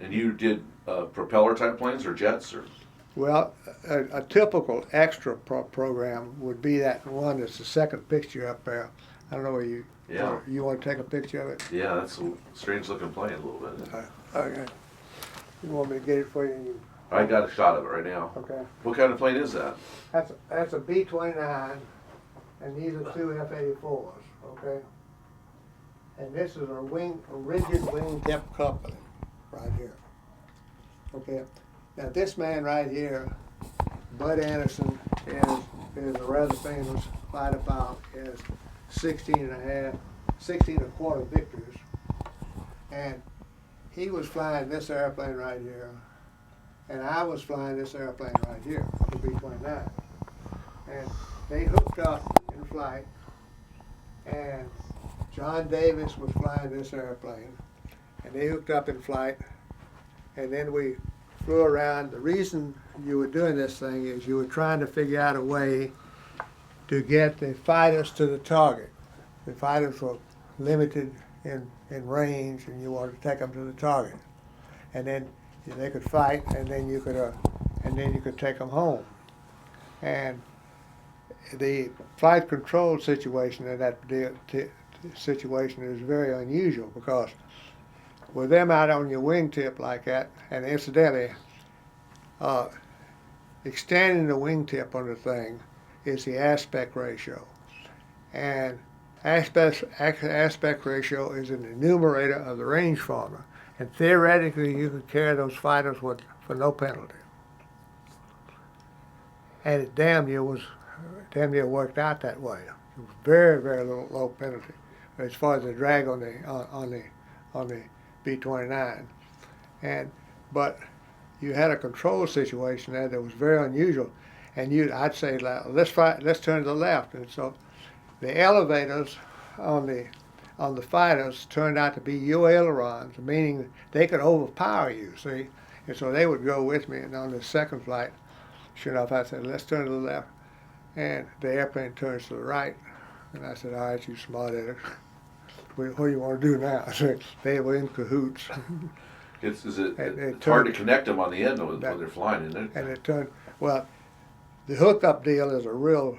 And you did propeller type planes or jets or? Well, a typical extra program would be that one that's the second picture up there. I don't know where Yeah. you want to take a picture of it? Yeah, that's a strange looking plane a little bit. Okay. You want me to get it for you? I got a shot of it right now. Okay. What kind of plane is that? That's a B-29, and these are two F-84s, okay? And this is a rigid wingtip coupling right here. Okay. Now this man right here, Bud Anderson, is a rather famous fighter pilot. He has 16 and a quarter victories. And he was flying this airplane right here, and I was flying this airplane right here, the B-29. And they hooked up in flight, and John Davis was flying this airplane, and they hooked up in flight, and then we flew around. The reason you were doing this thing is you were trying to figure out a way to get the fighters to the target. The fighters were limited in range, and you wanted to take them to the target, and then they could fight, and then you could take them home. And the flight control situation in that situation is very unusual, because with them out on your wingtip like that, and incidentally, extending the wingtip on the thing is the aspect ratio. And aspect ratio is in the numerator of the range formula. And theoretically, you could carry those fighters for no penalty. And it damn near worked out that way. It was very, very low penalty as far as the drag on the B-29. But you had a control situation there that was very unusual. And I'd say, let's turn to the left. And so the elevators on the fighters turned out to be U ailerons, meaning they could overpower you, see? And so they would go with me, and on the second flight, sure enough, I said, let's turn to the left. And the airplane turns to the right. And I said, all right, you smart aleck. What do you want to do now? So they were in cahoots. It's hard to connect them on the end when they're flying, isn't it? And it turned, well, the hookup deal is a real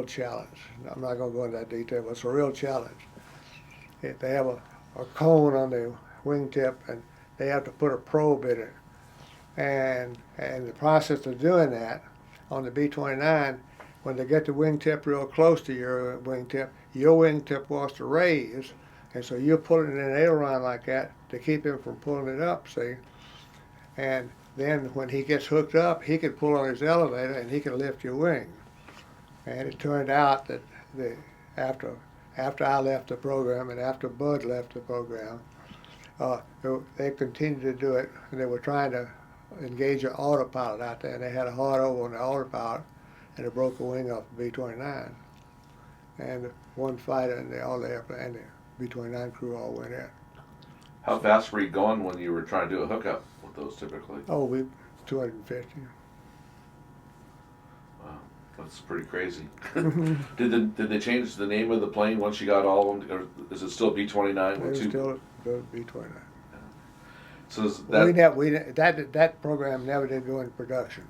challenge. I'm not going to go into that detail, but it's a real challenge. They have a cone on the wingtip, and they have to put a probe in it. And the process of doing that on the B-29, when they get the wingtip real close to your wingtip wants to raise, and so you're pulling in an aileron like that to keep him from pulling it up, see? And then when he gets hooked up, he can pull on his elevator and he can lift your wing. And it turned out that after I left the program and after Bud left the program, they continued to do it, and they were trying to engage an autopilot out there, and they had a hard over on the autopilot, and it broke a wing off the B-29. And one fighter and all the airplane and the B-29 crew all went in. How fast were you going when you were trying to do a hookup with those typically? Oh, 250. Wow, that's pretty crazy. Did they change the name of the plane once you got all of them, or is it still B-29? It was still B-29. So that program never did go into production.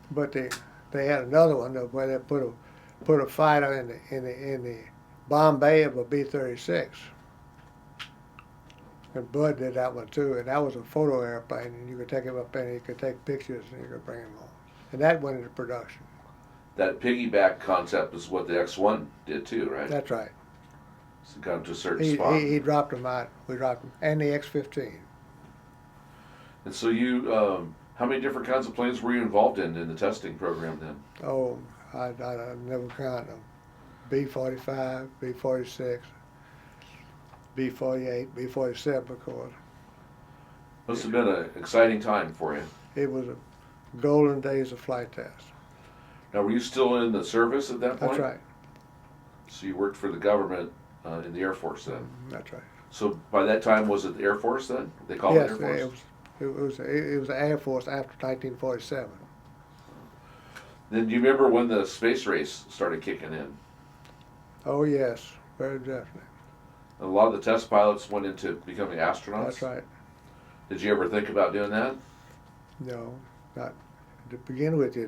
But they had another one where they put a fighter in the bomb bay of a B-36. And Bud did that one too, and that was a photo airplane, and you could take him up there and you could take pictures and you could bring him home. And that went into production. That piggyback concept is what the X-1 did too, right? That's right. So it got to a certain spot. He dropped them out. We dropped them, and the X-15. And so you, how many different kinds of planes were you involved in the testing program then? Oh, I never counted them. B-45, B-46, B-48, B-47, of course. Must have been an exciting time for you. It was a golden days of flight test. Now, were you still in the service at that point? That's right. So you worked for the government in the Air Force then? That's right. So by that time, was it the Air Force then? They called it Air Force? Yes, it was the Air Force after 1947. Then do you remember when the space race started kicking in? Oh, yes, very definitely. A lot of the test pilots went into becoming astronauts. That's right. Did you ever think about doing that? No, not to begin with. The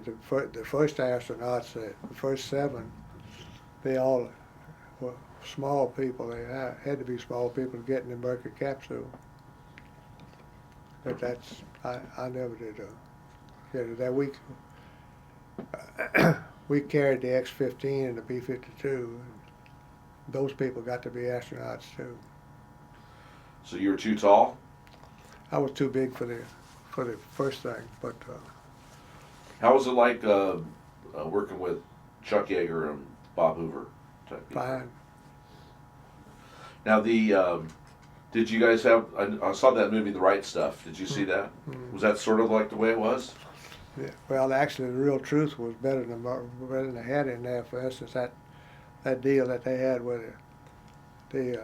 first astronauts, the first 7, they all were small people. They had to be small people to get in the Mercury capsule. But I never did get it. That week we carried the X-15 and the B-52. And those people got to be astronauts too. So you were too tall? I was too big for the first thing, but How was it like working with Chuck Yeager and Bob Hoover type people? fine. Now did you guys have? I saw that movie, The Right Stuff. Did you see that? Mm. Was that sort of like the way it was? Yeah, well, actually, the real truth was better than they had in there. For instance, that deal that they had with the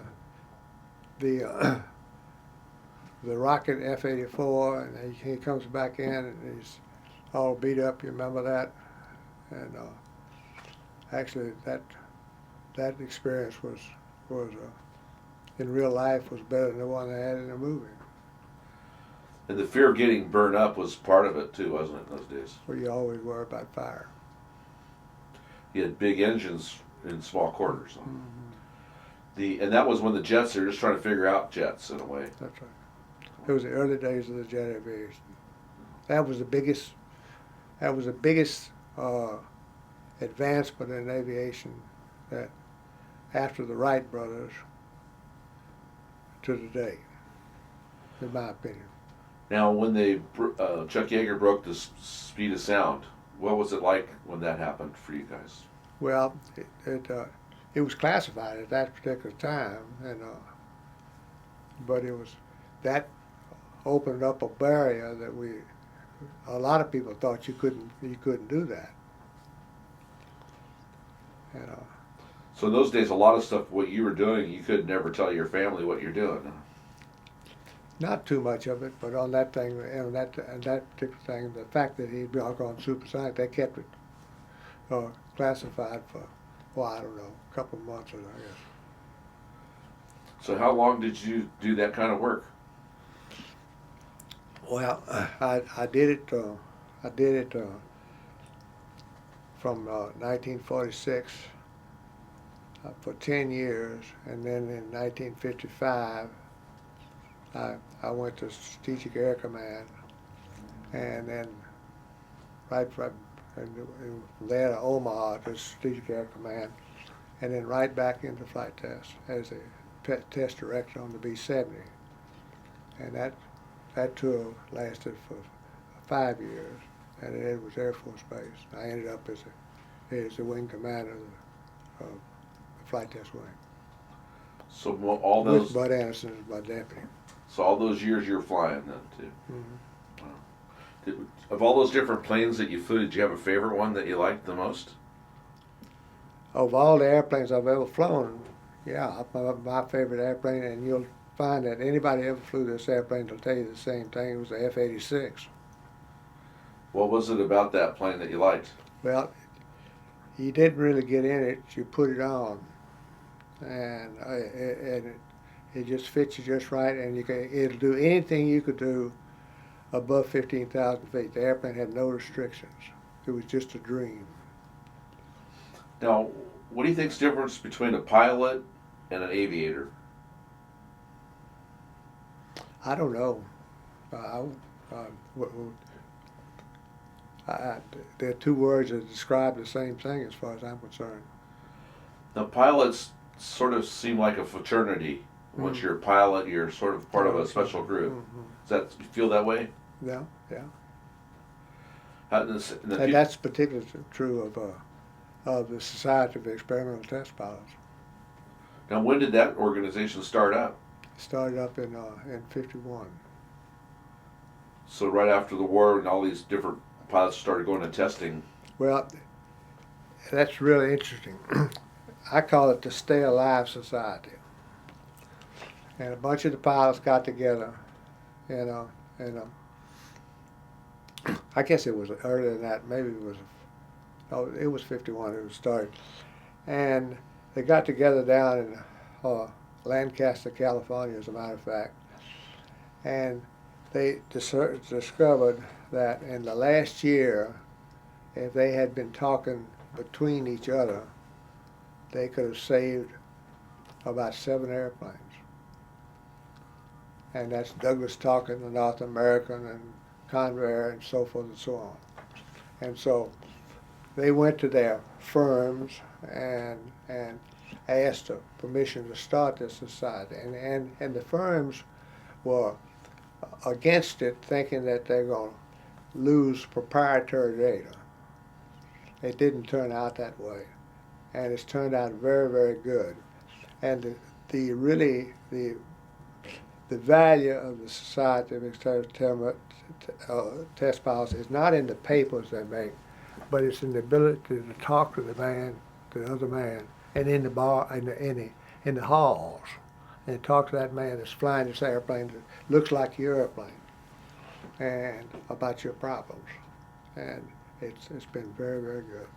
rocket F-84, and he comes back in and he's all beat up. You remember that? And actually, that experience was in real life was better than the one they had in the movie. And the fear of getting burned up was part of it too, wasn't it, in those days? Where you always worry about fire. You had big engines in small quarters. Mm-hmm. And that was when the jets, they were just trying to figure out jets in a way. That's right. It was the early days of the jet aviation. That was the biggest advancement in aviation that after the Wright brothers to today, in my opinion. Now, when Chuck Yeager broke the speed of sound, what was it like when that happened for you guys? Well, it was classified at that particular time, and but that opened up a barrier that a lot of people thought you couldn't do that. So in those days, a lot of stuff, what you were doing, you could never tell your family what you're doing. Not too much of it, but on that thing, and that particular thing, the fact that he'd gone supersonic, they kept it classified for, well, I don't know, a couple of months, I guess. So how long did you do that kind of work? Well, I did it from 1946 for 10 years, and then in 1955 I went to Strategic Air Command, and then right from there to Omaha to Strategic Air Command, and then right back into flight test as a test director on the B-70, and that tour lasted for 5 years, and it was Air Force Base. I ended up as the wing commander of the flight test wing. So all those with Bud Anderson as my deputy. So all those years you were flying then too. Mm-hmm. Wow. Of all those different planes that you flew, did you have a favorite one that you liked the most? Of all the airplanes I've ever flown, yeah, my favorite airplane, and you'll find that anybody ever flew this airplane will tell you the same thing. It was the F-86. What was it about that plane that you liked? Well, you didn't really get in it. You put it on, and it just fits you just right, and it'll do anything you could do above 15,000 feet. The airplane had no restrictions. It was just a dream. Now, what do you think's the difference between a pilot and an aviator? I don't know. They're two words that describe the same thing as far as I'm concerned. The pilots sort of seem like a fraternity. Once you're a pilot, you're sort of part of a special group. Mm-hmm. Does that feel that way? Yeah, yeah. And That's particularly true of the Society of Experimental Test Pilots. Now, when did that organization start up? It started up in '51. So right after the war, and all these different pilots started going to testing. Well, that's really interesting. I call it the Stay Alive Society. And a bunch of the pilots got together, and I guess it was earlier than that. Maybe it was 51 it was started. And they got together down in Lancaster, California, as a matter of fact. And they discovered that in the last year, if they had been talking between each other, they could have saved about 7 airplanes. And that's Douglas talking, the North American, and Convair, and so forth and so on. And so they went to their firms and asked for permission to start this society. And the firms were against it, thinking that they're going to lose proprietary data. It didn't turn out that way, and it's turned out very, very good. And the value of the Society of Exterior Test Pilots is not in the papers they make, but it's in the ability to talk to the other man, and in the bar, in the halls, and talk to that man that's flying this airplane that looks like your airplane, and about your problems. And it's been very, very good.